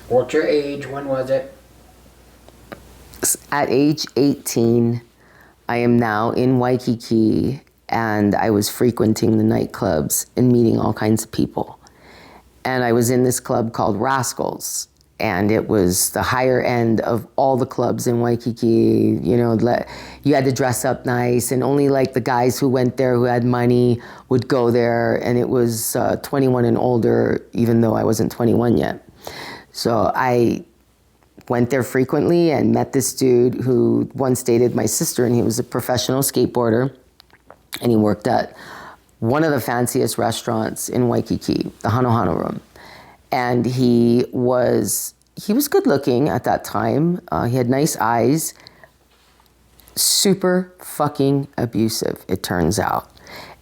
What's your age? When was it? At age 18, I am now in Waikīkī, and I was frequenting the nightclubs and meeting all kinds of people. And I was in this club called Rascals, and it was the higher end of all the clubs in Waikīkī. You know, you had to dress up nice, and only like the guys who went there who had money would go there, and it was 21 and older, even though I wasn't 21 yet. So I went there frequently and met this dude who once dated my sister, and he was a professional skateboarder, and he worked at one of the fanciest restaurants in Waikīkī, the Hano Hano Room. And he was good looking at that time. He had nice eyes, super fucking abusive, it turns out,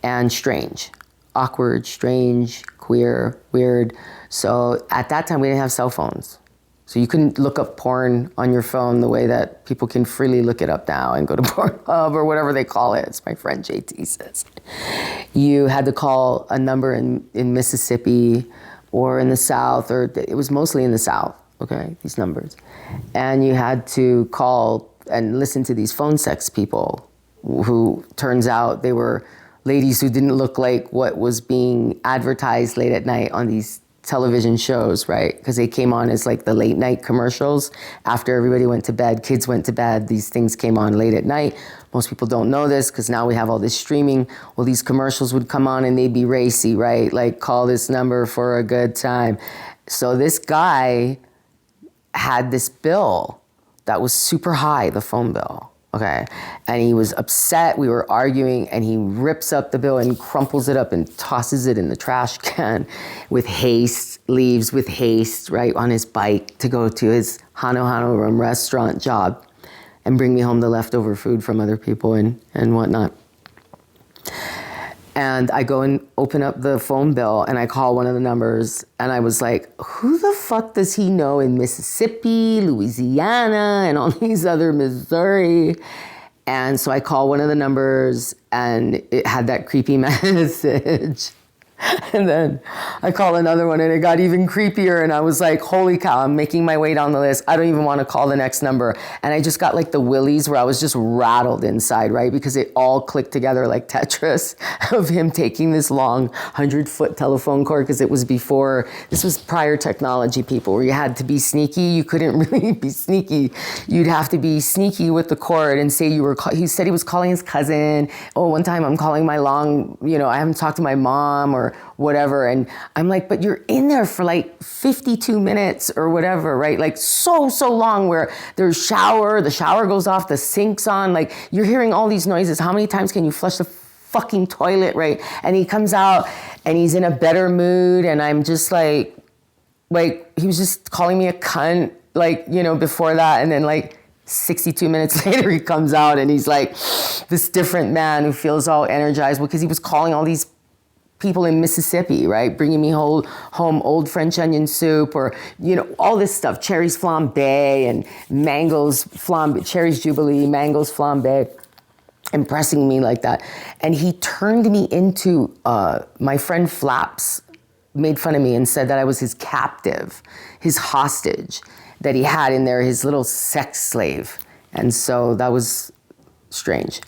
and strange, awkward, strange, queer, weird. So at that time we didn't have cell phones. So you couldn't look up porn on your phone the way that people can freely look it up now and go to Pornhub or whatever they call it, as my friend JT says. You had to call a number in Mississippi or in the South, or it was mostly in the South, okay, these numbers. And you had to call and listen to these phone sex people who turns out they were ladies who didn't look like what was being advertised late at night on these television shows, right? Because they came on as like the late night commercials. After everybody went to bed, kids went to bed, these things came on late at night. Most people don't know this because now we have all this streaming. Well, these commercials would come on and they'd be racy, right? Like, call this number for a good time. So this guy had this bill that was super high, the phone bill. Okay, and he was upset, we were arguing, and he rips up the bill and crumples it up and tosses it in the trash can with haste, leaves with haste, right, on his bike to go to his Hano Hano Room restaurant job and bring me home the leftover food from other people and whatnot. And I go and open up the phone bill and I call one of the numbers and I was like, who the fuck does he know in Mississippi, Louisiana, and all these other Missouri? And so I call one of the numbers and it had that creepy message. And then I call another one and it got even creepier and I was like, holy cow, I'm making my way down the list. I don't even want to call the next number. And I just got like the willies where I was just rattled inside, right? Because it all clicked together like Tetris of him taking this long 100-foot telephone cord, because it was before, this was prior technology, people, where you had to be sneaky. You couldn't really be sneaky. You'd have to be sneaky with the cord and say he said he was calling his cousin. Oh, one time I'm calling my I haven't talked to my mom or whatever. And I'm like, but you're in there for like 52 minutes or whatever, right? Like so long, where there's the shower goes off, the sink's on, like you're hearing all these noises. How many times can you flush the fucking toilet, right? And he comes out and he's in a better mood. And I'm just like he was just calling me a cunt, before that. And then 62 minutes later, he comes out and he's like this different man who feels all energized because he was calling all these people in Mississippi, right? Bringing me home old French onion soup or, all this stuff, cherries flambé and mangoes flambé, cherries jubilee, mangoes flambé, impressing me like that. And he turned me into, my friend Flaps made fun of me and said that I was his captive, his hostage that he had in there, his little sex slave. And so that was strange.